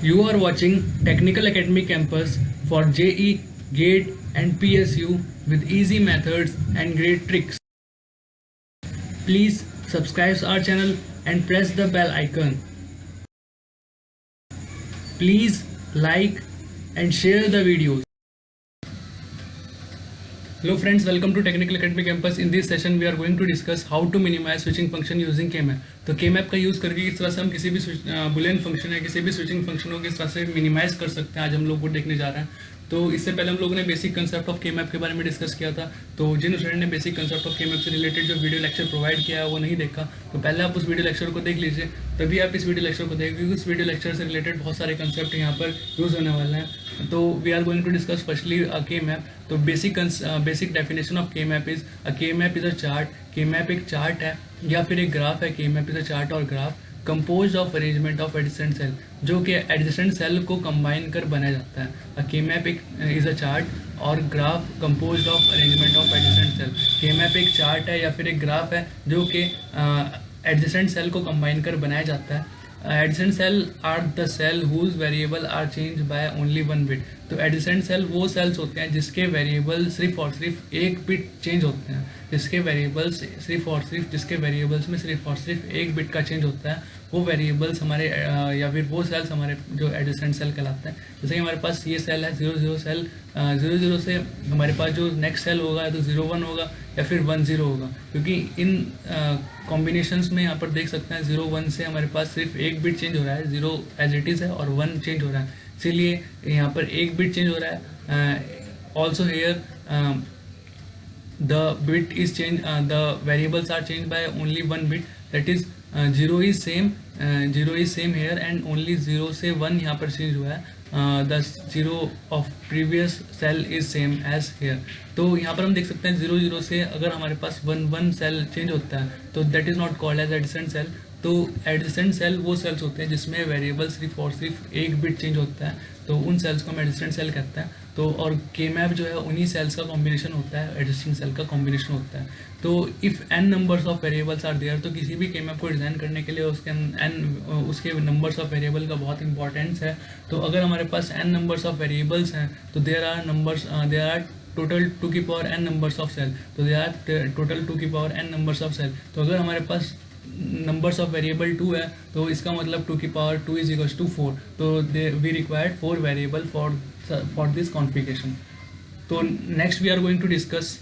You are watching Technical Academy Campus for JE, GATE and PSU with easy methods and great tricks. Please subscribe our channel and press the bell icon. Please like and share the videos. Hello friends, welcome to Technical Academy Campus. In this session we are going to discuss how to minimize switching function using K-map. तो K-map का use करके किस तरह से हम किसी भी Boolean function या किसी भी स्विचिंग फंक्शन को किस तरह से मिनिमाइज कर सकते हैं, आज हम लोग वो देखने जा रहे हैं. तो इससे पहले हम लोगों ने basic concept of K map के बारे में डिस्कस किया था. तो जिन स्टूडेंट ने basic concept of K map से रिलेटेड जो वीडियो लेक्चर प्रोवाइड किया है वो नहीं देखा, तो पहले आप उस वीडियो लेक्चर को देख लीजिए, तभी आप इस वीडियो लेक्चर को देखें, क्योंकि उस वीडियो लेक्चर से रिलेटेड बहुत सारे कंसेप्ट यहाँ पर यूज़ होने वाले हैं. तो we are going to discuss firstly K map. तो basic definition of K map is K map is a chart. K map एक चार्ट है या फिर एक ग्राफ है. K map is a chart और graph compose of arrangement of adjacent cell, जो कि एडजेसेंट सेल को कंबाइन कर बनाया जाता है. के मैप एक इज अ चार्ट और graph compose of arrangement of adjacent cell. K map एक चार्ट है या फिर एक ग्राफ है जो कि एडजेसेंट सेल को कंबाइन कर बनाया जाता है. Adjacent cell are the cell whose variable are change by only one bit. तो एडजेसेंट सेल वो सेल्स होते हैं जिसके वेरिएबल सिर्फ और सिर्फ एक बिट चेंज होते हैं, जिसके वेरिएबल्स जिसके वेरिएबल्स में सिर्फ और सिर्फ एक बिट का चेंज होता है. वो वेरिएबल्स हमारे या फिर वो सेल्स हमारे जो एडजेसेंट सेल कहलाते हैं. जैसे कि हमारे पास ये सेल है 00 सेल, 00 से हमारे पास जो नेक्स्ट सेल होगा तो 01 होगा या फिर 10 होगा, क्योंकि इन कॉम्बिनेशंस में यहाँ पर देख सकते हैं 01 से हमारे पास सिर्फ एक बिट चेंज हो रहा है, 0 एज इट इज़ है और 1 चेंज हो रहा है, इसीलिए यहाँ पर एक बिट चेंज हो रहा है. Also here the bit is changed, the variables are changed by only one bit, that is 0 is same here and only 0 से 1 यहाँ पर चेंज हुआ है. the 0 of previous cell is same as here. तो यहाँ पर हम देख सकते हैं 00 से अगर हमारे पास 1 सेल चेंज होता है तो that is not called as adjacent cell. तो एडजेसेंट सेल वो सेल्स होते हैं जिसमें वेरिएबल सिर्फ और सिर्फ एक बिट चेंज होता है, तो उन सेल्स को हम एडजेसेंट सेल कहते हैं. तो और के मैप जो है उन्हीं सेल्स का कॉम्बिनेशन होता है, एडजेसेंट सेल का कॉम्बिनेशन होता है. तो if n numbers of variables are there, तो किसी भी के मैप को डिज़ाइन करने के लिए उसके नंबर्स ऑफ वेरिएबल का बहुत इंपॉर्टेंस है. तो अगर हमारे पास n नंबर्स ऑफ वेरिएबल्स हैं तो देयर आर टोटल 2 की power n numbers of cell. तो देयर आर टोटल 2 की power n numbers of cell. तो अगर हमारे पास नंबर्स ऑफ वेरिएबल 2 है तो इसका मतलब 2 की पावर 2 इज इक्वल्स टू 4. तो we required 4 variable for this configuration. तो next we are going to discuss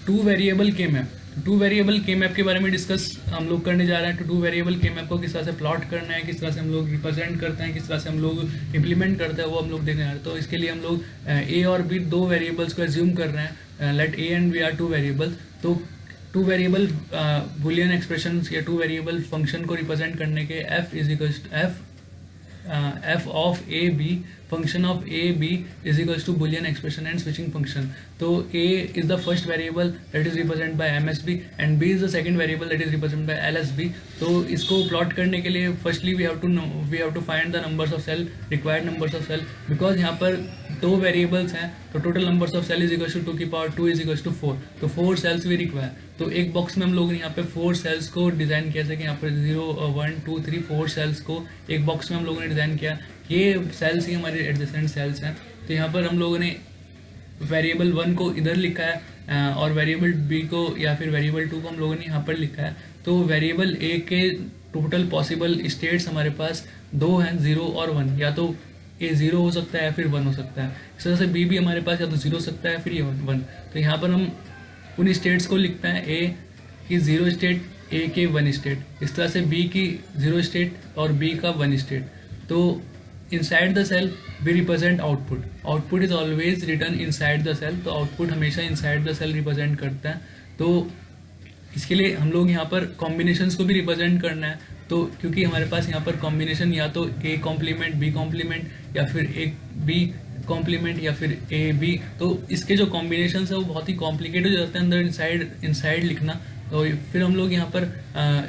2 variable K map. 2 variable K map के बारे में डिस्कस हम लोग करने जा रहे हैं. तो 2 वेरिएबल के मैप को किस तरह से प्लॉट करना है, किस तरह से हम लोग रिप्रेजेंट करते हैं, किस तरह से हम लोग इम्प्लीमेंट करते हैं, वो हम लोग देखने जा रहे हैं. तो इसके लिए हम लोग ए और बी 2 वेरिएबल्स को एज्यूम कर रहे हैं. Let A and B are 2 variables. तो 2 वेरिएबल बुलियन एक्सप्रेशन या 2 वेरिएबल फंक्शन को रिप्रेजेंट करने के f of A B function of A B is equals to Boolean expression and switching function. तो a is the first variable that is represent by MSB and b is the second variable that is represent by LSB. तो इसको plot करने के लिए firstly we have to find the numbers of cell, required numbers of cell, because यहाँ पर 2 variables हैं. तो total numbers of cell is equals to 2 की पावर 2 इज इक्वल्स टू 4. तो 4 सेल्स वी रिक्वायर. तो एक बॉक्स में हम लोग ने यहाँ पे 4 सेल्स को डिज़ाइन किया, जैसे कि यहाँ पर 0 1 2 3 4 सेल्स को एक बॉक्स में हम लोगों ने डिज़ाइन किया. ये सेल्स ही हमारे एडजेसेंट सेल्स हैं. तो यहाँ पर हम लोगों ने वेरिएबल 1 को इधर लिखा है और वेरिएबल b को या फिर वेरिएबल 2 को हम लोगों ने यहाँ पर लिखा है. तो वेरिएबल a के टोटल पॉसिबल स्टेट्स हमारे पास 2 हैं, 0 और 1. या तो a 0 हो सकता है या फिर 1 हो सकता है. इस तरह से b भी हमारे पास या तो 0 हो सकता है फिर ये 1. तो यहाँ पर हम उन स्टेट्स को लिखते हैं a की 0 स्टेट, a के 1 स्टेट. इस तरह से b की 0 स्टेट और b का 1 स्टेट. तो inside the cell we represent output. Output is always return inside the cell. तो आउटपुट हमेशा इनसाइड द सेल रिप्रेजेंट करता है. तो इसके लिए हम लोग यहाँ पर कॉम्बिनेशंस को भी रिप्रेजेंट करना है. तो क्योंकि हमारे पास यहाँ पर कॉम्बिनेशन या तो a कॉम्प्लीमेंट b कॉम्प्लीमेंट या फिर एक b कॉम्प्लीमेंट या फिर a b. तो इसके जो कॉम्बिनेशन है वो बहुत ही कॉम्प्लिकेटेड हो जाते हैं अंदर इनसाइड लिखना. तो फिर हम लोग यहाँ पर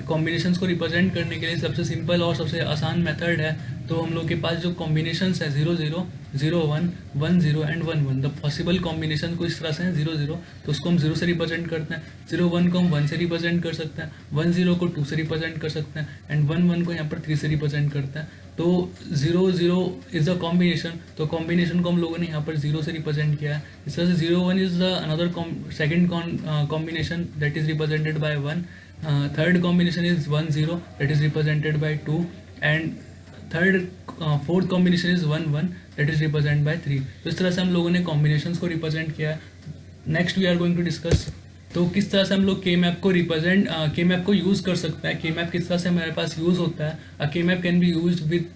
कॉम्बिनेशंस को रिप्रेजेंट करने के लिए सबसे सिंपल और सबसे आसान मेथड है. तो हम लोग के पास जो कॉम्बिनेशंस है 0 0 0 1 1 0 एंड 1 1, द पॉसिबल कॉम्बिनेशन को इस तरह से है 0 0. तो उसको हम 0 से रिप्रेजेंट करते हैं. 0 1 को हम 1 से रिप्रेजेंट कर सकते हैं. 1 0 को 2 से रिप्रेजेंट कर सकते हैं एंड 1 1 को यहाँ पर 3 से रिप्रेजेंट करते हैं. तो 0 0 इज द कॉम्बिनेशन, तो कॉम्बिनेशन को हम लोगों ने यहाँ पर 0 से रिप्रेजेंट किया है। इस तरह से 0 1 is the another second combination that is represented by 1, third combination is 1 0 that is represented by 2, and fourth combination is 1 1 that is represent bye 3। तो इस तरह से हम लोगों ने कॉम्बिनेशंस को रिप्रेजेंट किया है। Next we are going to discuss तो किस तरह से हम लोग के मैप को रिप्रेजेंट के मैप को यूज़ कर सकते हैं, के मैप किस तरह से हमारे पास यूज़ होता है। K map can be use with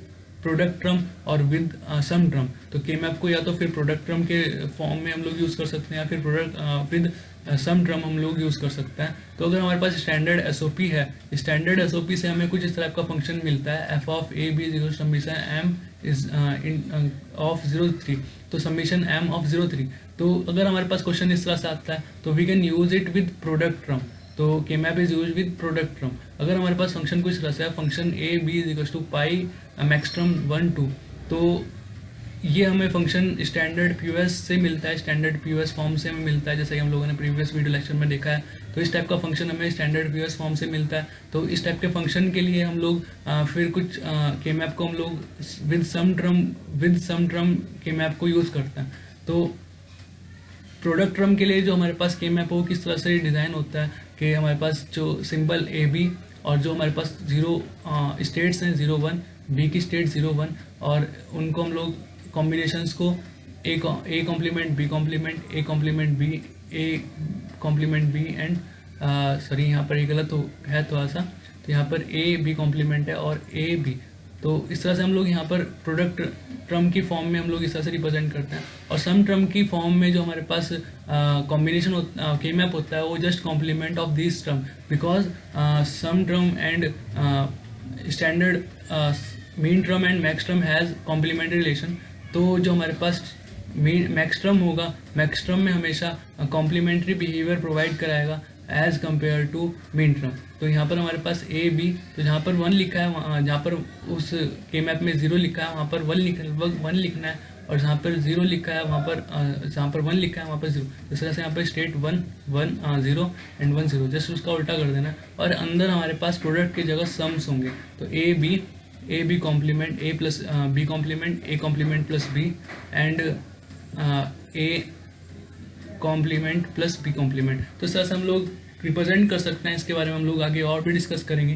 product term और विद सम ट्रम। तो के मैप को या तो फिर प्रोडक्ट ट्रम के फॉर्म में हम लोग यूज़ कर सकते हैं या फिर प्रोडक्ट विद सम ट्रम हम लोग यूज़ कर सकते हैं। तो अगर हमारे पास स्टैंडर्ड एसओपी है, स्टैंडर्ड एसओपी से हमें कुछ इस तरह का फंक्शन मिलता है, F of A B is summation m is in of 03, तो समीशन एम ऑफ 03। तो अगर हमारे पास क्वेश्चन इस तरह से आता है तो we can use it with product term, तो K map is use with product term. अगर हमारे पास फंक्शन कुछ तरह से है, function A B is equal to pi max term 1 2, तो ये हमें फंक्शन स्टैंडर्ड पीयूएस से मिलता है, स्टैंडर्ड पीयूएस फॉर्म से हमें मिलता है, जैसे कि हम लोगों ने प्रीवियस वीडियो लेक्चर में देखा है। तो इस टाइप का फंक्शन हमें स्टैंडर्ड पीयूएस फॉर्म से मिलता है। तो इस टाइप के फंक्शन के लिए हम लोग फिर कुछ के मैप को हम लोग विद सम ट्रम के मैप को यूज़ करते हैं। तो प्रोडक्ट ट्रम के लिए जो हमारे पास के मैप हो किस तरह से डिज़ाइन होता है कि हमारे पास जो सिंबल ए बी और जो हमारे पास 0 स्टेट्स हैं 0 1, बी की स्टेट 0 1, और उनको हम लोग कॉम्बिनेशंस को A complement B complement A complement B A complement B and sorry यहाँ पर ये गलत है थोड़ा सा, तो यहाँ पर ए बी कॉम्प्लीमेंट है और ए बी। तो इस तरह से हम लोग यहाँ पर प्रोडक्ट ट्रम की फॉर्म में हम लोग इस तरह से रिप्रेजेंट करते हैं। और सम ट्रम की फॉर्म में जो हमारे पास कॉम्बिनेशन के मैप होता है वो just complement of this term, because sum term and standard min term and max term has complementary relation. तो जो हमारे पास मैक्स ट्रम होगा, मैक्स ट्रम में हमेशा कॉम्प्लीमेंट्री बिहेवियर प्रोवाइड कराएगा as compare to min term. तो यहाँ पर हमारे पास ए बी, तो जहाँ पर 1 लिखा है, जहाँ पर उस के मैप में 0 लिखा है वहाँ पर 1 लिखना है, और जहाँ पर 0 लिखा है वहाँ पर जहाँ पर 1 लिखा है वहाँ पर 0। इस तरह से यहाँ पर स्टेट 1 1 0 एंड 1 0, जस्ट उसका उल्टा कर देना है। और अंदर हमारे पास प्रोडक्ट की जगह सम्स होंगे, तो A B complement A plus B complement A complement plus B and A complement plus B complement. तो इस तरह से हम लोग रिप्रेजेंट कर सकते हैं। इसके बारे में हम लोग आगे और भी डिस्कस करेंगे।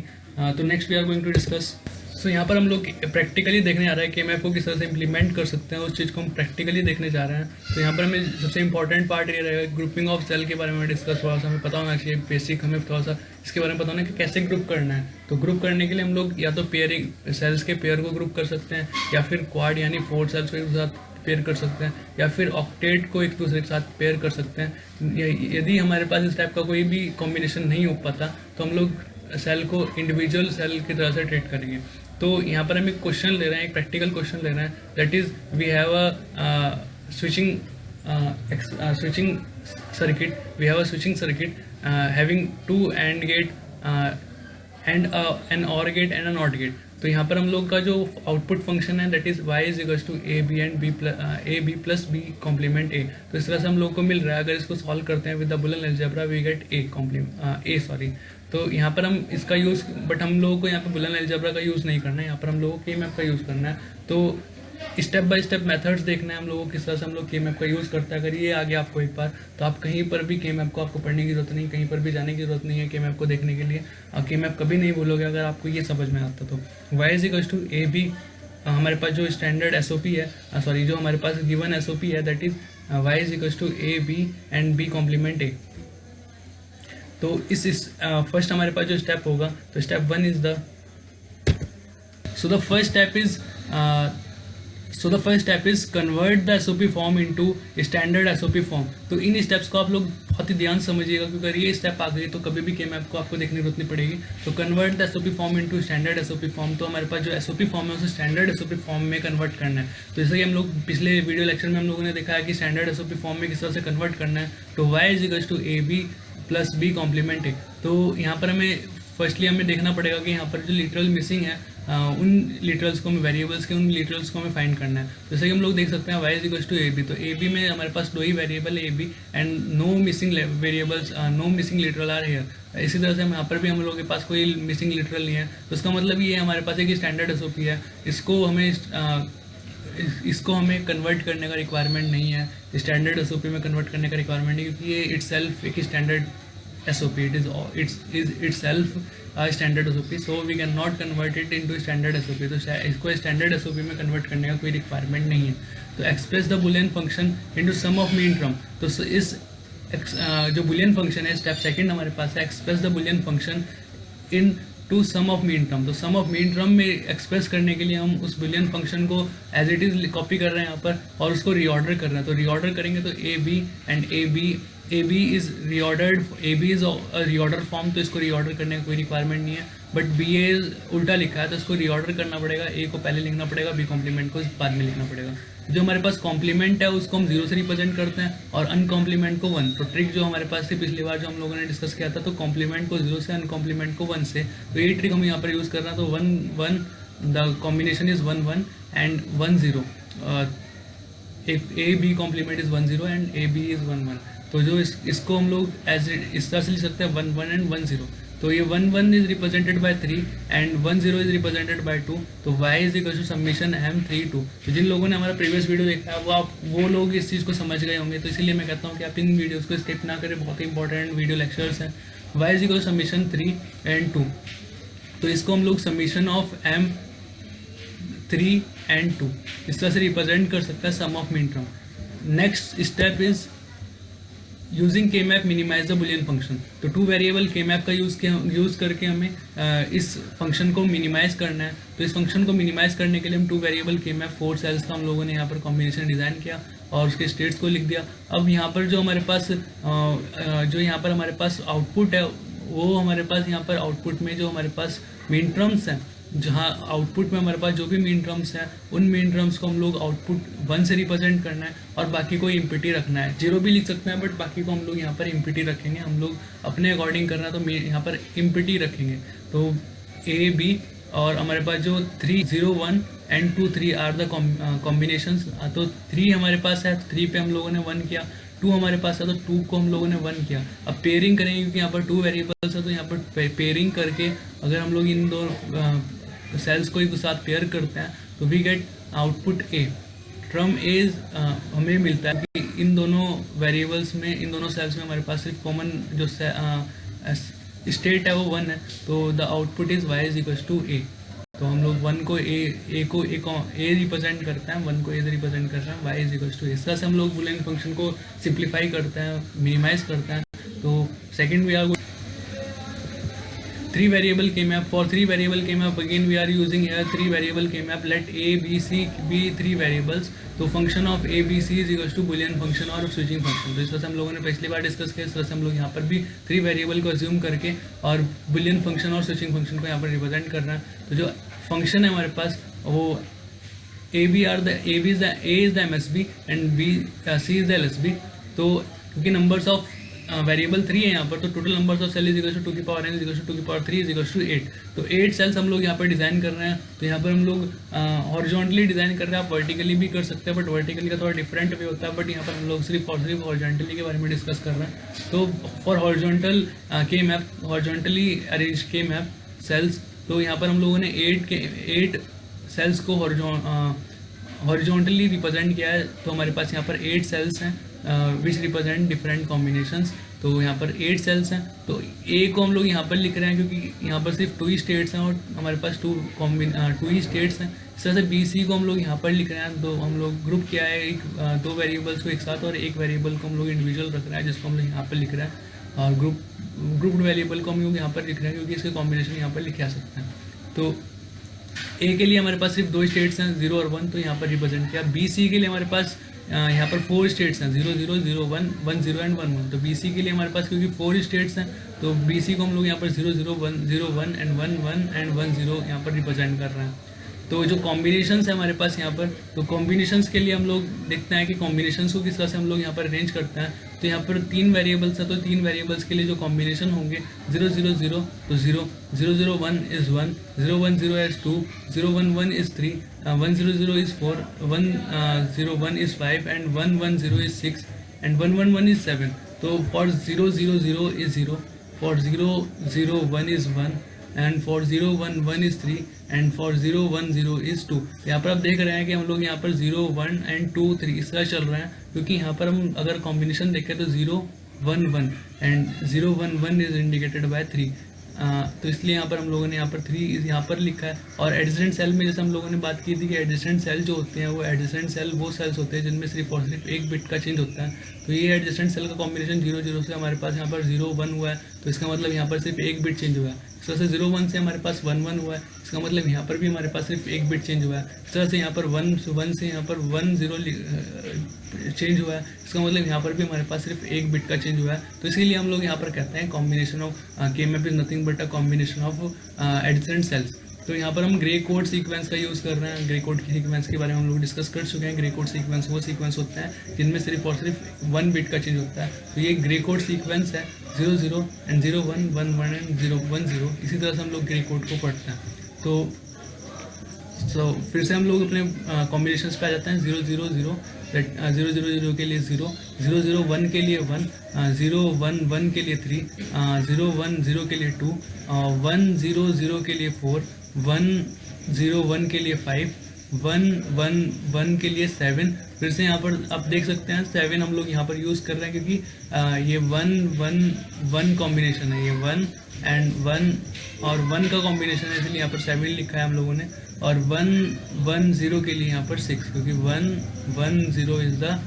तो next we are going to discuss. So यहाँ पर हम लोग प्रैक्टिकली देखने जा रहे हैं कि मैप को किस तरह से इम्प्लीमेंट कर सकते हैं, उस चीज़ को हम प्रैक्टिकली देखने जा रहे हैं। तो यहाँ पर हमें सबसे इंपॉर्टेंट पार्ट ये रहेगा ग्रुपिंग ऑफ सेल के बारे में डिस्कस, थोड़ा सा हमें पता होना चाहिए बेसिक, हमें थोड़ा सा इसके बारे में पता होना कि कैसे ग्रुप करना है। तो ग्रुप करने के लिए हम लोग या तो पेयरिंग सेल्स के पेयर को ग्रुप कर सकते हैं, या फिर क्वाड यानी 4 सेल्स को एक साथ पेयर कर सकते हैं, या फिर ऑक्टेट को एक दूसरे के साथ पेयर कर सकते हैं। यदि हमारे पास इस टाइप का कोई भी कॉम्बिनेशन नहीं हो पाता तो हम लोग सेल को इंडिविजुअल सेल की तरह से ट्रीट करेंगे। तो यहाँ पर हम एक क्वेश्चन ले रहे हैं, एक प्रैक्टिकल क्वेश्चन ले रहे हैं, that is we have a switching circuit having 2 AND gate and an OR gate and a NOT gate। तो यहाँ पर हम लोग का जो आउटपुट फंक्शन है that is y is equals to A B and A B plus B complement A. तो इस तरह से हम लोग को मिल रहा है। अगर इसको सॉल्व करते हैं with the Boolean algebra we get A sorry. तो यहाँ पर हम इसका यूज़, बट हम लोगों को यहाँ पर बुलियन अलजेब्रा का यूज़ नहीं करना है, यहाँ पर हम लोगों को के मैप का यूज़ करना है। तो स्टेप बाय स्टेप मेथड्स देखना है हम लोगों को किस तरह से हम लोग के मैप का यूज़ करते हैं। अगर ये आ गया आपको एक बार तो आप कहीं पर भी के मैप को आपको पढ़ने की जरूरत नहीं, कहीं पर भी जाने की जरूरत नहीं है के मैप को देखने के लिए। के मैप कभी नहीं भूलोगे अगर आपको ये समझ में आता तो। y is equals to A B, हमारे पास जो स्टैंडर्ड एसओपी है, सॉरी जो हमारे पास गिवन एसओपी है that is y is equals to A B and B complement A. तो इस फर्स्ट हमारे पास जो स्टेप होगा, तो step 1 is the first step is convert the SOP form into standard SOP form. तो इन स्टेप्स को आप लोग बहुत ही ध्यान समझिएगा, क्योंकि अगर ये स्टेप आ गई तो कभी भी के मैप को आपको देखने की जरूरत नहीं पड़ेगी। तो convert the SOP form into standard SOP form, तो हमारे पास जो एसओपी फॉर्म है उसे स्टैंडर्ड एसओपी फॉर्म में कन्वर्ट करना है। तो जैसे कि हम लोग पिछले वीडियो लेक्चर में हम लोगों ने देखा है कि स्टैंडर्ड एसओपी फॉर्म में किस तरह से कन्वर्ट करना है। तो y is equals to A B plus B complement A. तो यहाँ पर हमें फर्स्टली हमें देखना पड़ेगा कि यहाँ पर जो लिटरल मिसिंग है उन लिटरल्स को हमें वेरिएबल्स के उन लिटरल्स को हमें फाइंड करना है। जैसे कि हम लोग देख सकते हैं y is equal to A B, तो ए बी में हमारे पास 2 ही वेरिएबल है A B and no missing variables, no missing literal are here. इसी तरह से यहाँ पर भी हम लोगों के पास कोई मिसिंग लिटरल नहीं है, तो इसका मतलब ये हमारे पास एक स्टैंडर्ड एसओपी है। इसको हमें कन्वर्ट करने का रिक्वायरमेंट नहीं है, स्टैंडर्ड एसओपी में कन्वर्ट करने का रिक्वायरमेंट नहीं, क्योंकि ये इटसेल्फ एक standard SOP. It is itself a standard SOP, so we cannot convert it into standard SOP. तो इसको standard SOP में convert करने का कोई requirement नहीं है। तो express the boolean function into sum of mean term, तो इस जो boolean function है स्टेप सेकंड हमारे पास है express the boolean function in to sum of mean term. तो सम ऑफ मीन टर्म में एक्सप्रेस करने के लिए हम उस बुलियन फंक्शन को एज इट इज़ कॉपी कर रहे हैं यहाँ पर और उसको रीऑर्डर कर रहे हैं। तो रीऑर्डर करेंगे तो A B is reordered, A B is reorder form, तो इसको रीऑर्डर करने का कोई रिक्वायरमेंट नहीं है। बट बी ए उल्टा लिखा है तो इसको रीऑर्डर करना पड़ेगा, ए को पहले लिखना पड़ेगा, बी कॉम्प्लीमेंट को बाद में लिखना पड़ेगा। जो हमारे पास कॉम्प्लीमेंट है उसको हम 0 से रिप्रेजेंट करते हैं और अनकॉम्प्लीमेंट को 1। तो ट्रिक जो हमारे पास थी पिछली बार जो हम लोगों ने डिस्कस किया था, तो कॉम्प्लीमेंट को 0 से, अनकॉम्प्लीमेंट को 1 से, तो ये ट्रिक हम यहाँ पर यूज़ कर रहे हैं। तो 1 1 the combination is 1 1 and 1 0, A B complement is 1 0 and A B is 1 1। तो जो इसको हम लोग एज इस तरह से लिख सकते हैं 1 1 एंड 1 0। तो ये 1 1 is represented by 3 and 1 0 is represented by 2। तो y is equal to summation m 3 2। तो जिन लोगों ने हमारा प्रीवियस वीडियो देखा है वो लोग इस चीज़ को समझ गए होंगे, तो इसीलिए मैं कहता हूँ कि आप इन वीडियोस को स्किप ना करें, बहुत ही इंपॉर्टेंट वीडियो लेक्चर्स हैं। y is equal to summation 3 and 2। तो इसको हम लोग समीशन ऑफ m 3 एंड 2 इस तरह से रिप्रेजेंट कर सकता है sum of mean term. Next step is using K map minimize the Boolean function. तो 2 वेरिएबल के मैप का यूज़ करके हमें इस फंक्शन को मिनिमाइज करना है। तो इस फंक्शन को मिनिमाइज करने के लिए हम 2 वेरिएबल के मैप 4 सेल्स का हम लोगों ने यहाँ पर कॉम्बिनेशन डिज़ाइन किया और उसके स्टेट्स को लिख दिया। अब यहाँ पर जो हमारे पास आउटपुट है, वो हमारे पास यहाँ पर आउटपुट में जो हमारे पास मीन टर्म्स हैं, जहाँ आउटपुट में हमारे पास जो भी मीन टर्म्स हैं, उन मीन टर्म्स को हम लोग आउटपुट 1 से रिप्रेजेंट करना है और बाकी को इम्पिटी रखना है। 0 भी लिख सकते हैं बट बाकी को हम लोग यहाँ पर इम्पिटी रखेंगे। हम लोग अपने अकॉर्डिंग करना है तो यहाँ पर इम्पिटी रखेंगे। तो ए बी और हमारे पास जो 3 0 1 एंड 2 3 आर द कॉम्बिनेशंस। तो 3 हमारे पास है, 3 पे हम लोगों ने 1 किया। 2 हमारे पास है तो 2 को हम लोगों ने 1 किया। अब पेयरिंग करेंगे क्योंकि यहाँ पर 2 वेरिएबल्स है, तो यहाँ पर पेयरिंग करके अगर हम लोग इन 2 सेल्स को एक साथ पेयर करते हैं तो we get output A. Term A हमें मिलता है कि इन दोनों वेरिएबल्स में, इन दोनों सेल्स में हमारे पास सिर्फ कॉमन जो स्टेट है वो 1 है। तो the output is y is equal to A. तो हम लोग 1 को ए रिप्रेजेंट करते हैं, 1 को ए से रिप्रेजेंट करते हैं, y इज इक्वल टू ए। इस तरह से हम लोग बुलियन फंक्शन को सिंप्लीफाई करते हैं, मिनिमाइज करते हैं। तो second we are 3 variable K map. For 3 variable K map, again we are using here 3 variable K map. Let A, B, C be 3 variables. तो function of A, B, C is equals to boolean function और switching function। तो इस तरह से हम लोगों ने पिछली बार डिस्कस किया, इस तरह से हम लोग यहाँ पर भी 3 वेरिएबल को अज्यूम करके और boolean function और switching function को यहाँ पर रिप्रेजेंट करना है। तो जो फंक्शन है हमारे पास वो A is the MSB and C is the LSB। तो क्योंकि नंबर्स ऑफ वेरिएबल 3 है यहाँ पर, तो total numbers of cell is equal to 2 की power n is equal to 2 की पावर 3 इज इक्वल टू 8। तो 8 सेल्स हम लोग यहाँ पर डिज़ाइन कर रहे हैं। तो यहाँ पर हम लोग हॉरिजॉन्टली डिज़ाइन कर रहे हैं, आप वर्टिकली भी कर सकते हैं बट वर्टिकली का थोड़ा डिफरेंट वे होता है। बट यहाँ पर हम लोग सिर्फ हॉरिजॉन्टली के बारे में डिस्कस कर रहे हैं। तो फॉर हॉरिजॉन्टल के मैप, हॉरिजॉन्टली अरेंज के मैप सेल्स, तो यहाँ पर हम लोगों ने 8 सेल्स को हॉरिजॉन्टली रिप्रेजेंट किया है। तो हमारे पास यहाँ पर 8 सेल्स हैं विच रिप्रेजेंट डिफरेंट कॉम्बिनेशंस। तो यहाँ पर 8 सेल्स हैं। तो ए को हम लोग यहाँ पर लिख रहे हैं क्योंकि यहाँ पर सिर्फ 2 ही स्टेट्स हैं और हमारे पास 2 ही स्टेट्स हैं। इस तरह से बी सी को हम लोग यहाँ पर लिख रहे हैं। तो हम लोग ग्रुप किया है 2 वेरिएबल्स को एक साथ और 1 वेरिएबल को हम लोग इंडिविजुअल रख रहे हैं जिसको हम लोग यहाँ पर लिख रहे हैं। और ग्रुप वेरिएबल को हम लोग यहाँ पर लिख रहे हैं क्योंकि इसके कॉम्बिनेशन यहाँ पर लिखे जा सकते हैं। तो ए के लिए हमारे पास सिर्फ 2 स्टेट्स हैं 0 और 1, तो यहाँ पर रिप्रेजेंट किया। बी सी के लिए हमारे पास यहाँ पर 4 स्टेट्स हैं 0 0 0 1 1 0 एंड 1 1। तो बी सी के लिए हमारे पास क्योंकि 4 स्टेट्स हैं तो बी सी को हम लोग यहाँ पर 0 0 1 0 1 एंड 1 1 एंड 1 0 यहाँ पर रिप्रेजेंट कर रहे हैं। तो जो कॉम्बिनेशंस है हमारे पास यहाँ पर, तो कॉम्बिनेशंस के लिए हम लोग देखते हैं कि कॉम्बिनेशंस को किस तरह से हम लोग यहाँ पर अरेंज करते हैं। तो यहाँ पर 3 वेरिएबल्स है, तो 3 वेरिएबल्स के लिए जो कॉम्बिनेशन होंगे 0 0 0 तो 0, 0 0 1 is 1, 0 1 0 is 2, 0 1 1 is 3, 1 0 0 is 4, 1 0 1 is 5 and 1 1 0 is 6 and 1 1 1 is 7. तो for 0 0 0 is 0, for 0 0 1 is 1 and for 0 1 1 is 3 and for 0 1 0 is 2. यहाँ पर आप देख रहे हैं कि हम लोग यहाँ पर 0 1 एंड 2 3 इस तरह चल रहे हैं, क्योंकि यहाँ पर हम अगर कॉम्बिनेशन देखें तो 0 1 1 एंड 0 1 1 इज इंडिकेटेड बाय 3. तो इसलिए यहाँ पर हम लोगों ने यहाँ पर 3 यहाँ पर लिखा है. और एडजेसेंट सेल में जैसे हम लोगों ने बात की थी कि एडजेसेंट सेल जो होते हैं वो एडजेसेंट सेल वो सेल्स होते हैं जिनमें सिर्फ और सिर्फ एक बिट का चेंज होता है. तो ये एडजेसेंट सेल का कॉम्बिनेशन 0 0 से हमारे पास यहाँ पर 0 1 हुआ है, तो इसका मतलब यहाँ पर सिर्फ एक बिट चेंज हुआ है. इस तरह से 0 1 से हमारे पास 1 1 हुआ है, इसका मतलब यहाँ पर भी हमारे पास सिर्फ एक बिट चेंज हुआ है. इस तरह से यहाँ पर 1 से यहाँ पर 1 0 चेंज हुआ है, इसका मतलब यहाँ पर भी हमारे पास सिर्फ एक बिट का चेंज हुआ है. तो इसीलिए हम लोग यहाँ पर कहते हैं combination of K map is nothing but a combination of adjacent cells. तो यहाँ पर हम ग्रे कोड सीक्वेंस का यूज़ कर रहे हैं. ग्रे कोड की सीक्वेंस के बारे में हम लोग डिस्कस कर चुके हैं. ग्रे कोड सीक्वेंस वो सीक्वेंस होता है जिनमें सिर्फ और सिर्फ 1 बिट का चेंज होता है. तो ये ग्रे कोड सीक्वेंस है 0 0 एंड 0 1 1 1 एंड 0 1 0. इसी तरह से हम लोग ग्रे कोड को पढ़ते हैं. तो फिर से हम लोग अपने कॉम्बिनेशंस पे आ जाते हैं. 0 0 0 0 0 0 के लिए 0, 0 0 1 के लिए 1, 0 1 1 के लिए 3, 0 1 0 के लिए 2, 1 0 0 के लिए 4, 1 0 1 के लिए 5, 1 1 1 के लिए 7. फिर से यहाँ पर आप देख सकते हैं 7 हम लोग यहाँ पर यूज़ कर रहे हैं क्योंकि ये 1 1 1 कॉम्बिनेशन है. ये 1 एंड 1 और 1 का कॉम्बिनेशन है, इसलिए यहाँ पर 7 लिखा है हम लोगों ने. और 1 1 0 के लिए यहाँ पर 6, क्योंकि 1 1 0 इज़ द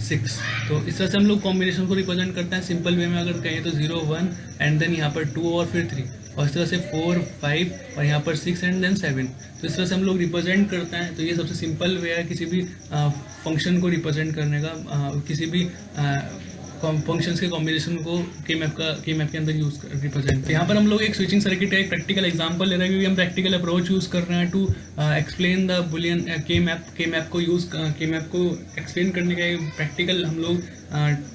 6. तो इस तरह से हम लोग कॉम्बिनेशन को रिप्रेजेंट करते हैं सिंपल वे में. अगर कहें तो 0 1 एंड देन यहाँ पर 2 और फिर 3, और इस तरह से 4 5 और यहाँ पर 6 एंड देन 7. तो इस तरह से हम लोग रिप्रेजेंट करते हैं. तो ये सबसे सिंपल वे है किसी भी फंक्शन को रिप्रेजेंट करने का, किसी भी फंक्शंस के कॉम्बिनेशन को केमैप के अंदर यूज़ रिप्रेजेंट. तो यहाँ पर हम लोग एक स्विचिंग सर्किट का एक प्रैक्टिकल एग्जांपल ले रहे हैं, क्योंकि हम प्रैक्टिकल अप्रोच यूज़ कर रहे हैं टू एक्सप्लेन द बुलियन केमैप को एक्सप्लेन करने का एक प्रैक्टिकल हम लोग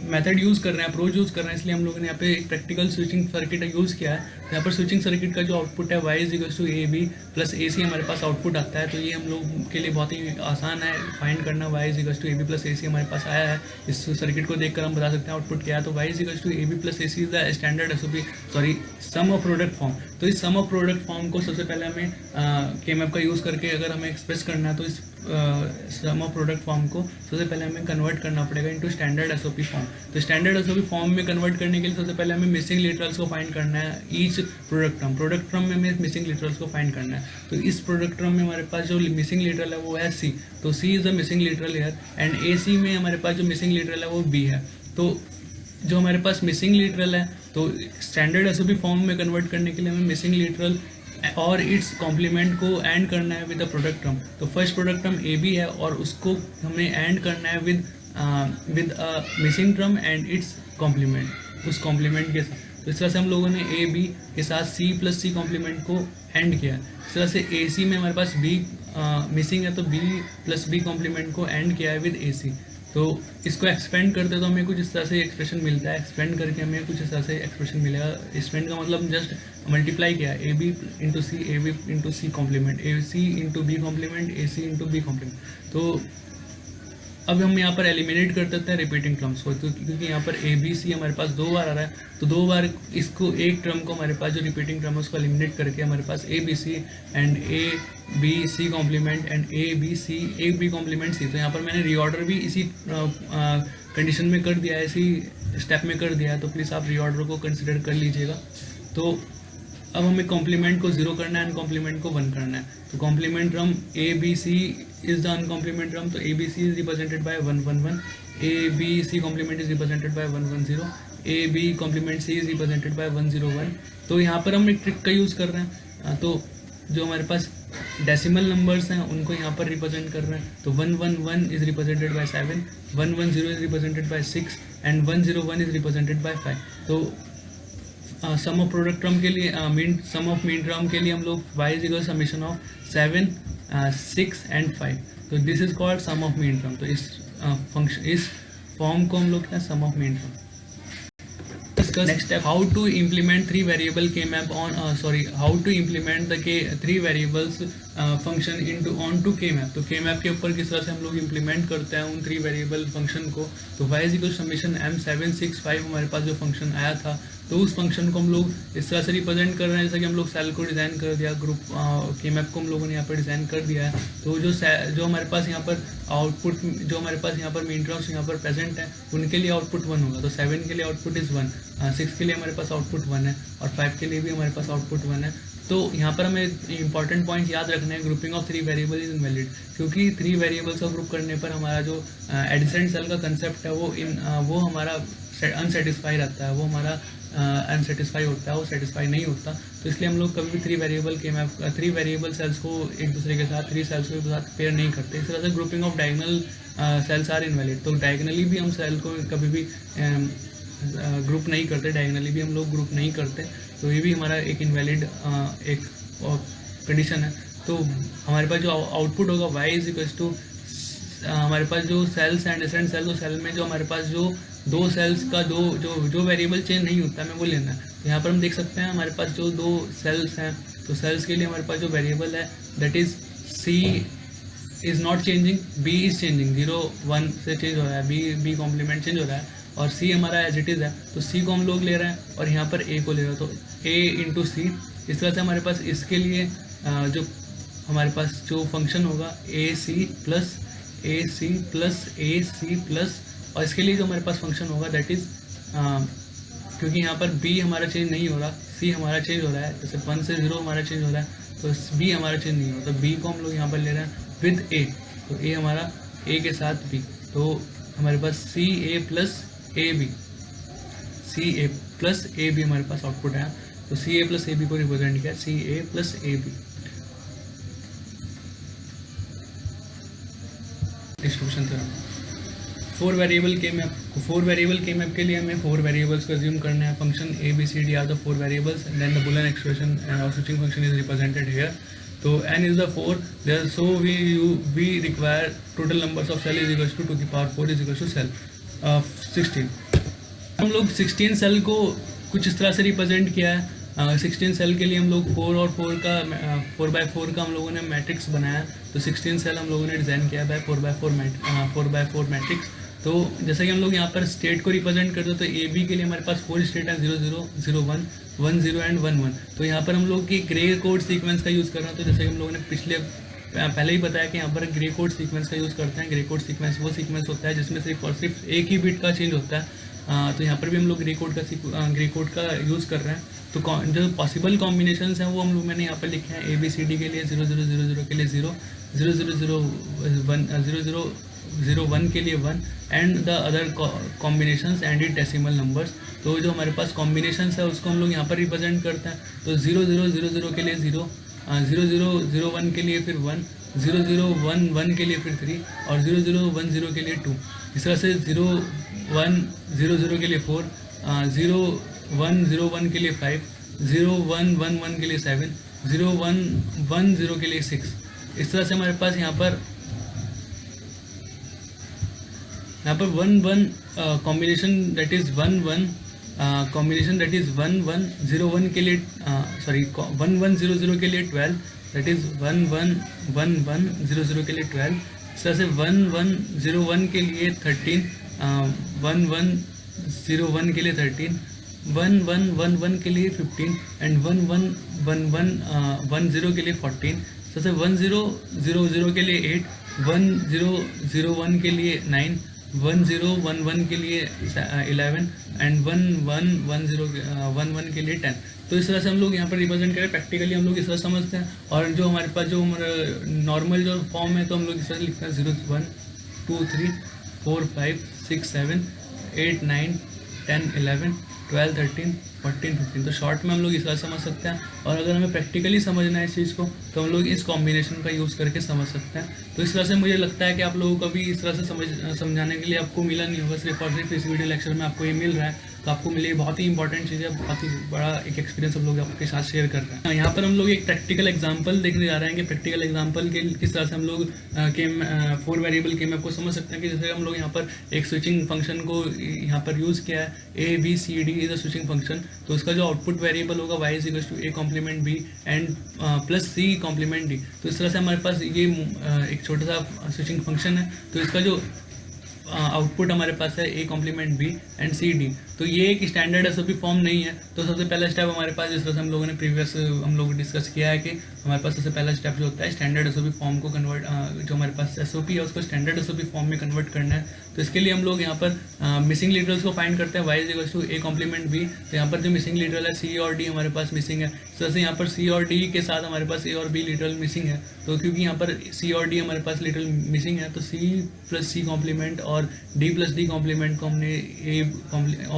मेथड यूज़ कर रहे हैं, अप्रोच यूज़ कर रहे हैं. इसलिए हम लोगों ने यहाँ पे एक प्रैक्टिकल स्विचिंग सर्किट यूज़ किया है. यहाँ पर स्विचिंग सर्किट का जो आउटपुट है y = AB + AC हमारे पास आउटपुट आता है. तो ये हम लोग के लिए बहुत ही आसान है फाइंड करना. y = AB + AC हमारे पास आया है. इस सर्किट को देखकर हम बता सकते हैं आउटपुट क्या है. तो y = AB + AC is the standard sum of product form. तो इस सम ऑफ प्रोडक्ट फॉर्म को सबसे पहले हमें केमैप का यूज़ करके अगर हमें एक्सप्रेस करना है, तो इस सम ऑफ प्रोडक्ट फॉर्म को सबसे पहले हमें कन्वर्ट करना पड़ेगा इनटू स्टैंडर्ड एसओपी फॉर्म. तो स्टैंडर्ड एसओपी फॉर्म में कन्वर्ट करने के लिए सबसे पहले हमें मिसिंग लिटरल्स को फाइंड करना है. ईच प्रोडक्ट टर्म में हमें मिसिंग लिटरल्स को फाइंड करना है. तो इस प्रोडक्ट टर्म में हमारे पास जो मिसिंग लिटरल है वो है C. तो C is the missing literal here and AC में हमारे पास जो मिसिंग लिटरल है वो B है. तो जो हमारे पास मिसिंग लिटरल है, तो स्टैंडर्ड एसओपी फॉर्म में कन्वर्ट करने के लिए हमें मिसिंग लिटरल और इट्स कॉम्प्लीमेंट को एंड करना है विद द प्रोडक्ट टर्म. तो फर्स्ट प्रोडक्ट टर्म AB है और उसको हमें एंड करना है with missing term and its complement, उस कॉम्प्लीमेंट के साथ. तो इस तरह से हम लोगों ने AB के साथ C + C कॉम्प्लीमेंट को एंड किया. इस तरह से AC में हमारे पास B मिसिंग है, तो B + B कॉम्प्लीमेंट को एंड किया है विद AC. तो इसको एक्सपेंड करते तो हमें कुछ इस तरह से एक्सप्रेशन मिलता है. एक्सपेंड करके हमें कुछ इस तरह से एक्सप्रेशन मिलेगा. एक्सपेंड का मतलब जस्ट मल्टीप्लाई किया है AB × C, AB × C complement, AC × B complement, AC × B complement. तो अब हम यहाँ पर एलिमिनेट कर देते हैं रिपीटिंग टर्म्स को, तो क्योंकि यहाँ पर ABC हमारे पास 2 बार आ रहा है, तो 2 बार इसको एक टर्म को हमारे पास जो रिपीटिंग टर्म है उसको एलिमिनेट करके हमारे पास ABC and ABC complement and AB complement C. तो यहाँ पर मैंने रीऑर्डर भी इसी कंडीशन में कर दिया है, इसी स्टेप में कर दिया है. तो प्लीज़ आप रीऑर्डर को कंसिडर कर लीजिएगा. तो अब हमें कॉम्प्लीमेंट को 0 करना है, अनकॉम्प्लीमेंट को 1 करना है. तो complement term ABC is the uncomplement term. तो ABC is represented by 1 1 1, ABC complement is represented by 1 1 0, AB complement C is represented by 1 0 1. तो यहाँ पर हम एक ट्रिक का यूज़ कर रहे हैं. तो जो हमारे पास डेसिमल नंबर्स हैं उनको यहाँ पर रिप्रेजेंट कर रहे हैं. तो 1 1 1 is represented bye 7, 1 1 0 is represented bye 6 and 1 0 1 is represented bye 5. तो सम ऑफ प्रोडक्ट टर्म के लिए सम ऑफ मीन टर्म के लिए हम लोग y = समेशन ऑफ 7 6 एंड 5. तो this is called sum of mean term. तो इस फॉर्म को हम लोग क्या sum of main term. Next step, how to implement three variable K-map on how to implement the three variables function into onto K-map। तो K-map के ऊपर किस तरह से हम लोग implement करते हैं उन three variable function को। तो y is equal to summation m765 हमारे पास जो function आया था, तो उस फंक्शन को हम लोग इस तरह से रिप्रेजेंट कर रहे हैं जैसा कि हम लोग सेल को डिज़ाइन कर दिया, ग्रुप K-map को हम लोगों ने यहाँ पर डिज़ाइन कर दिया है। तो जो हमारे पास यहाँ पर आउटपुट, जो हमारे पास यहाँ पर मेन टर्म्स यहाँ पर प्रेजेंट है, उनके लिए आउटपुट 1 होगा। तो 7 के लिए आउटपुट इज़ 1, 6 के लिए हमारे पास आउटपुट 1 है और 5 के लिए भी हमारे पास आउटपुट 1 है। तो यहाँ पर हमें इंपॉर्टेंट पॉइंट याद रखना है, grouping of 3 variable is invalid, क्योंकि 3 वेरिएबल्स का ग्रुप करने पर हमारा जो एडिसेंट सेल का कंसेप्ट है वो हमारा अनसेटिस्फाई रहता है, वो हमारा अनसेटिस्फाई होता है, वो सेटिस्फाई नहीं होता। तो इसलिए हम लोग कभी भी 3 वेरिएबल सेल्स को एक दूसरे के साथ 3 सेल्स को एक साथ पेयर नहीं करते। इस तरह से grouping of diagonal cells are invalid. तो डायगोनली भी हम सेल को कभी भी ग्रुप नहीं करते, डायगोनली भी हम लोग ग्रुप नहीं करते। तो ये भी हमारा एक इनवैलिड एक कंडीशन है। तो हमारे पास जो आउटपुट होगा y इज इक्वल टू हमारे पास जो सेल्स हैं एडजेसेंट सेल, तो सेल में जो हमारे पास जो दो सेल्स का जो वेरिएबल चेंज नहीं होता है, हमें वो लेना है। तो यहाँ पर हम देख सकते हैं हमारे पास जो 2 सेल्स हैं, तो सेल्स के लिए हमारे पास जो वेरिएबल है that is c is not changing, b is changing, 0 1 से चेंज हो रहा है, b कॉम्प्लीमेंट चेंज हो रहा है और c हमारा एज इट इज़ है। तो c को हम लोग ले रहे हैं और यहाँ पर a को ले रहे हैं, तो a इंटू सी। इस तरह से हमारे पास इसके लिए जो हमारे पास जो फंक्शन होगा ए सी प्लस ए सी प्लस, और इसके लिए जो हमारे पास फंक्शन होगा दैट इज़ क्योंकि यहाँ पर b हमारा चेंज नहीं हो रहा, c हमारा चेंज हो रहा है, जैसे 1 से 0 हमारा चेंज हो रहा है, तो b हमारा चेंज नहीं हो रहा। तो b को हम लोग यहाँ पर ले रहे हैं विद a, तो a हमारा a के साथ b, तो हमारे पास सी ए प्लस ए बी हमारे पास आउटपुट है। तो C A plus A B को रिप्रेजेंट किया C A plus A B. Distribution theorem, 4 variable K map के लिए हमें 4 वेरिएबल्स को अज्यूम करना है। Function A B C D are the 4 variables and then the Boolean expression और switching function is represented here. तो n is the 4 there, so we require total numbers of cell is equals to 2 की power 4 is equals to cell 16। हम लोग 16 cell को कुछ इस तरह से रिप्रेजेंट किया है। 16 सेल के लिए हम लोग 4 और 4 का 4x4 का हम लोगों ने मैट्रिक्स बनाया। तो 16 सेल हम लोगों ने डिज़ाइन किया है 4x4 मैट्रिक्स। तो जैसा कि हम लोग यहाँ पर स्टेट को रिप्रेजेंट करते हैं, तो ए बी के लिए हमारे पास 4 स्टेट है 0 0 0 1 1 0 एंड 1 1। तो यहाँ पर हम लोग की ग्रे कोड सीक्वेंस का यूज़ कर रहे हैं। तो जैसे कि हम लोगों ने पहले ही बताया कि यहाँ पर ग्रे कोड सीक्वेंस का यूज़ करते हैं। ग्रे कोड सीक्वेंस वो सीक्वेंस होता है जिसमें सिर्फ और सिर्फ एक ही बिट का चेंज होता है। तो यहाँ पर भी हम लोग ग्रे कोड का यूज़ कर रहे हैं। तो जो पॉसिबल कॉम्बिनेशंस हैं वो हम लोग मैंने यहाँ पर लिखे हैं। ए बी सी डी के लिए 0 0 0 0 के लिए 0 0 0 0 1 0 0 0 1 के लिए 1 and the other combinations and it decimal numbers. तो जो हमारे पास कॉम्बिनेशंस है उसको हम लोग यहाँ पर रिप्रेजेंट करते हैं। तो 0 0 0 0 के लिए 0 0 0 0 1 के लिए फिर 1 0 0 1 1 के लिए फिर 3 और 0 0 1 0 के लिए 2। इस तरह से 0 1 0 0 के लिए 4 0 1 0 1 के लिए 5 0 1 1 1 के लिए 7 0 1 1 0 के लिए 6। इस तरह से हमारे पास यहाँ पर 1 1 combination that is 1 1 combination that is 1 1 0 1 के लिए 1 1 0 0 के लिए 12 दैट इज़ 1 1 1 1 0 0 के लिए 12। इस तरह से 1 1 0 1 के लिए 13 1 1 0 1 के लिए 13 1 1 1 1 के लिए 15 एंड 1 1 1 1 1 0 के लिए 14। जैसे 1 0 0 0 के लिए 8 1 0 0 1 के लिए 9 1 0 1 1 के लिए 11 एंड 1 1 1 0 1 1 के लिए 10। तो इस तरह से हम लोग यहाँ पर रिप्रेजेंट करें। प्रैक्टिकली हम लोग इस तरह समझते हैं और जो हमारे पास जो नॉर्मल जो फॉर्म है तो हम लोग इस तरह लिखते हैं 0 1 2 3 4 5 6 7 8 9 10 11 12 13 14 15। तो शॉर्ट में हम लोग इस तरह समझ सकते हैं और अगर हमें प्रैक्टिकली समझना है इस चीज़ को तो हम लोग इस कॉम्बिनेशन का यूज़ करके समझ सकते हैं। तो इस तरह से मुझे लगता है कि आप लोगों को भी इस तरह से समझाने के लिए आपको मिला नहीं होगा, सिर्फ और सिर्फ इस वीडियो लेक्चर में आपको ये मिल रहा है। तो आपको मिले बहुत ही इंपॉर्टेंट चीज़ है, बहुत ही बड़ा एक एक्सपीरियंस हम लोग आपके साथ शेयर कर रहे हैं। यहाँ पर हम लोग एक प्रैक्टिकल एग्जांपल देखने जा रहे हैं कि प्रैक्टिकल एग्जांपल के किस तरह से हम लोग फोर वेरिएबल के मैप को समझ सकते हैं कि जैसे हम लोग यहाँ पर एक स्विचिंग फंक्शन को यहाँ पर यूज़ किया है, A B C D is a switching function. तो उसका जो आउटपुट वेरिएबल होगा Y is equals to A complement B and plus C complement D. तो इस तरह से हमारे पास ये एक छोटा सा स्विचिंग फंक्शन है। तो इसका जो आउटपुट हमारे पास है A complement B and C D. तो ये एक स्टैंडर्ड एसओपी फॉर्म नहीं है। तो सबसे पहला स्टेप हमारे पास, जिस तरह से हम लोगों ने प्रीवियस हम लोग डिस्कस किया है कि हमारे पास सबसे पहला स्टेप जो होता है स्टैंडर्ड एसओपी फॉर्म को कन्वर्ट, जो हमारे पास एसओपी है उसको स्टैंडर्ड एसओपी फॉर्म में कन्वर्ट करना है। तो इसके लिए हम लोग यहाँ पर मिसिंग लिटरल्स को फाइंड करते हैं, Y is equals to A complement B. तो यहाँ पर जो मिसिंग लिटरल है सी और डी हमारे पास मिसिंग है। तो जैसे यहाँ पर सी और डी के साथ हमारे पास ए और बी लिटरल मिसिंग है। तो क्योंकि यहाँ पर सी और डी हमारे पास लिटरल मिसिंग है, तो सी प्लस सी कॉम्प्लीमेंट और डी प्लस डी कॉम्प्लीमेंट को हमने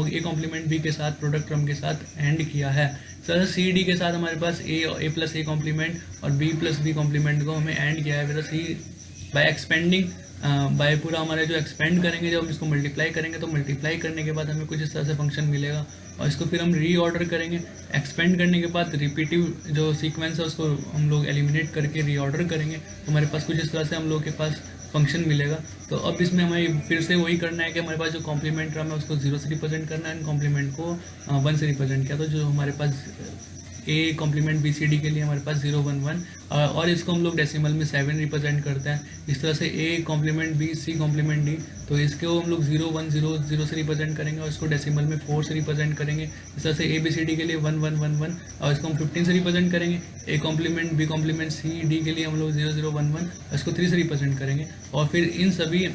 ए कॉम्प्लीमेंट बी के साथ प्रोडक्ट टर्म के साथ एंड किया है। सर सी डी के साथ हमारे पास ए प्लस ए कॉम्प्लीमेंट और बी प्लस बी कॉम्प्लीमेंट को हमें एंड किया है। फिर सी बाय एक्सपेंडिंग बाय पूरा हमारे जो एक्सपेंड करेंगे, जब हम इसको मल्टीप्लाई करेंगे तो मल्टीप्लाई करने के बाद हमें कुछ इस तरह से फंक्शन मिलेगा और इसको फिर हम रीऑर्डर करेंगे। एक्सपेंड करने के बाद रिपीटिव जो सीक्वेंस है उसको हम लोग एलिमिनेट करके रीऑर्डर करेंगे। तो हमारे पास कुछ इस तरह से हम लोग के पास फंक्शन मिलेगा। तो अब इसमें हमें फिर से वही करना है कि हमारे पास जो कॉम्प्लीमेंट टर्म है उसको 0 से रिप्रेजेंट करना है एंड कॉम्प्लीमेंट को 1 से रिप्रेजेंट किया। तो जो हमारे पास A complement B C D के लिए हमारे पास 0 1 1 और इसको हम लोग डेसिमल में 7 रिप्रेजेंट करते हैं। इस तरह से A complement B C complement D, तो इसको हम लोग 0 1 0 0 से रिप्रेजेंट करेंगे और इसको डेसिमल में 4 से रिप्रेजेंट करेंगे। इस तरह से ए बी सी डी के लिए 1 1 1 1 और इसको हम 15 से रिप्रेजेंट करेंगे। A complement B complement C D के लिए हम लोग 0 0 1 1 और इसको 3 से रिप्रेजेंट करेंगे। और फिर इन सभी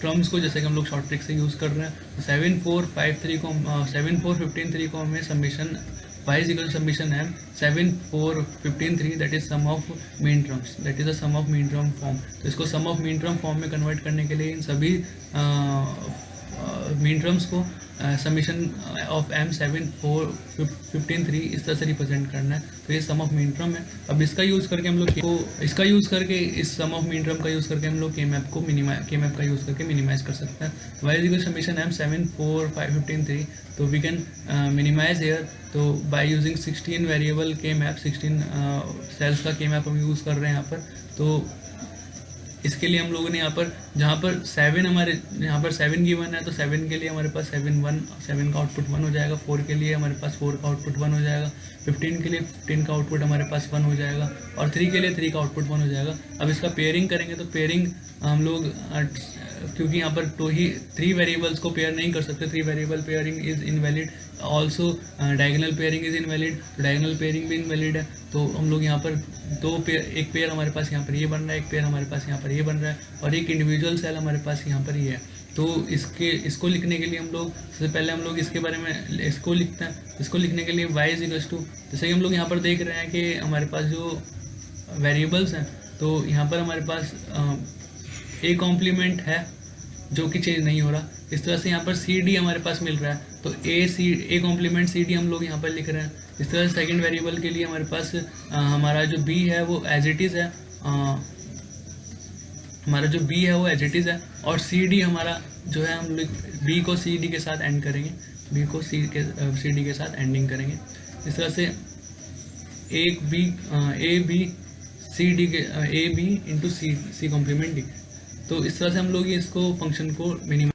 टर्म्स को जैसे कि हम लोग शॉर्ट ट्रिक से यूज़ कर रहे हैं, तो 7 4 5 3 को 7 4 15 3 को हमें summation y is equal to summation m 7 4 15 3 that is sum of mean terms, that is a sum of mean term form। तो इसको sum of mean term form में कन्वर्ट करने के लिए इन सभी मीन टर्म्स को समीशन ऑफ m 7 4 15 3 इस तरह से रिप्रेजेंट करना है। तो ये सम ऑफ मीन टर्म है। अब इसका यूज़ करके हम लोग इसका यूज़ करके इस सम ऑफ मीन टर्म का यूज़ करके हम लोग के मैप का यूज़ करके मिनिमाइज कर सकते हैं। y is equal to summation m 7 4 5 15 3, तो वी कैन मिनिमाइज हेयर। तो by using 16 variable K map, 16 sales का के मैप हम यूज़ कर रहे हैं यहाँ पर। तो इसके लिए हम लोगों ने यहाँ पर जहाँ पर 7 हमारे यहाँ पर 7 गिवन है, तो 7 के लिए हमारे पास 7 का आउटपुट 1 हो जाएगा। 4 के लिए हमारे पास 4 का आउटपुट 1 हो जाएगा। 15 के लिए 15 का आउटपुट हमारे पास 1 हो जाएगा और 3 के लिए 3 का आउटपुट 1 हो जाएगा। अब इसका पेयरिंग करेंगे तो पेयरिंग हम लोग क्योंकि यहाँ पर 3 वेरिएबल्स को पेयर नहीं कर सकते, 3 variable pairing is invalid. Also diagonal pairing is invalid, तो डायगोनल पेयरिंग भी इनवैलिड है। तो हम लोग यहाँ पर एक पेयर हमारे पास यहाँ पर ये बन रहा है, एक पेयर हमारे पास यहाँ पर ये बन रहा है और एक इंडिविजुअल सेल हमारे पास यहाँ पर ये है। तो इसको लिखने के लिए हम लोग सबसे पहले हम लोग इसके बारे में इसको लिखते हैं। इसको लिखने के लिए y इज इक्वल्स टू, जैसे कि हम लोग यहाँ पर देख रहे हैं कि हमारे पास जो वेरिएबल्स हैं, तो यहाँ पर हमारे पास ए कॉम्प्लीमेंट है जो कि चेंज नहीं हो रहा। इस तरह से यहाँ पर सी डी हमारे पास मिल रहा है, तो ए कॉम्प्लीमेंट सी डी हम लोग यहाँ पर लिख रहे हैं। इस तरह से सेकंड वेरिएबल के लिए हमारे पास हमारा जो बी है वो एज इट इज़ है, हमारा जो बी है वो एज इट इज़ है और सी डी हमारा जो है हम लोग बी को सी डी के साथ एंड करेंगे, बी को सी डी के साथ एंडिंग करेंगे। इस तरह से ए बी सी डी के A B into C complement D. तो इस तरह से हम लोग इसको फंक्शन को मिनिमम